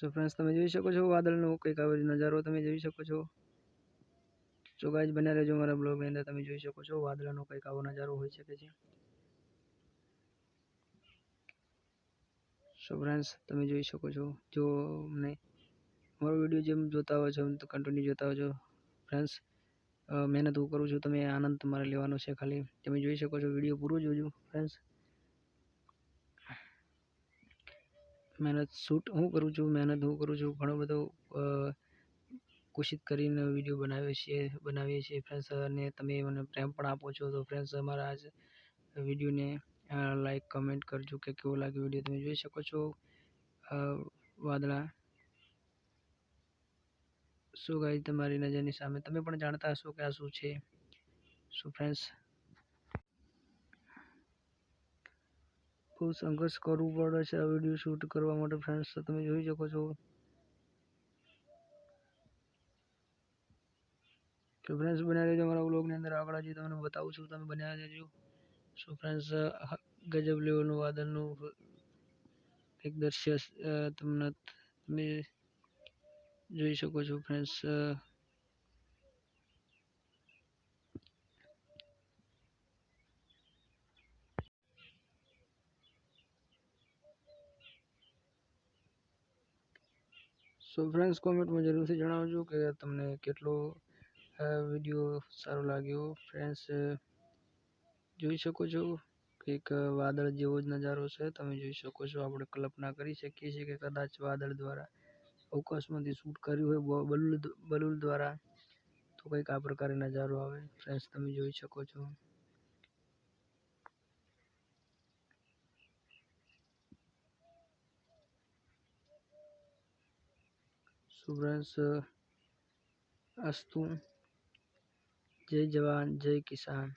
So friends તમે જોઈ શકો છો વાદળનો કંઈક આવો નજારો તમે જોઈ શકો છો। સો ગાઈઝ બન્યા રહેજો મારા બ્લોગની અંદર। તમે જોઈ શકો છો વાદળનો કંઈક આવો નજારો હોઈ શકે છે। સો ફ્રેન્ડ્સ તમે જોઈ શકો છો જો અમને મારો વિડીયો જેમ જોતા હોય છો તો કન્ટિન્યુ જોતા હોજો ફ્રેન્ડ્સ। મહેનત હું કરું છું, તમે આનંદ તમારે લેવાનો છે ખાલી। તમે જોઈ શકો છો વિડીયો પૂરો જોજો ફ્રેન્ડ્સ। મહેનત શૂટ હું કરું છું, ઘણો બધો કોશિશ કરીને વિડીયો બનાવીએ છીએ ફ્રેન્ડ્સ। અને તમે મને પ્રેમ પણ આપો છો તો ફ્રેન્ડ્સ અમારા આજ વિડીયોને લાઈક કમેન્ટ કરજો કે કેવો લાગ્યો વિડીયો। તમે જોઈ શકો છો વાદળા। શું ગાઈઝ તમારી નજરની સામે તમે પણ જાણતા હશો કે આ શું છે। શું ફ્રેન્ડ્સ બહુ સંઘર્ષ કરવું પડે છે આ વિડીયો શૂટ કરવા માટે ફ્રેન્ડ્સ। તમે જોઈ શકો છો તો ફ્રેન્ડ્સ બન્યા રહેજો મારા વ્લોગની અંદર। આગળ હજી તમને બતાવું છું, તમે બન્યા રહેજો। સો ફ્રેન્ડ્સ ગજબ લેવલનું વાદળનું એક દ્રશ્ય તમે જોઈ શકો છો ફ્રેન્ડ્સ। સો ફ્રેન્ડ્સ કોમેન્ટમાં જરૂરથી જણાવજો કે તમને કેટલો વિડીયો સારો લાગ્યો ફ્રેન્ડ્સ। જોઈ શકો છો કંઈક વાદળ જેવો જ નજારો છે। તમે જોઈ શકો છો આપણે કલ્પના કરી શકીએ છીએ કે કદાચ વાદળ દ્વારા અવકાશમાંથી શૂટ કર્યું હોય બલૂન દ્વારા તો કંઈક આ પ્રકારે નજારો આવે ફ્રેન્ડ્સ। તમે જોઈ શકો છો સો ફ્રેન્ડ્સ અસ્તુ, જય જવાન જય કિસાન।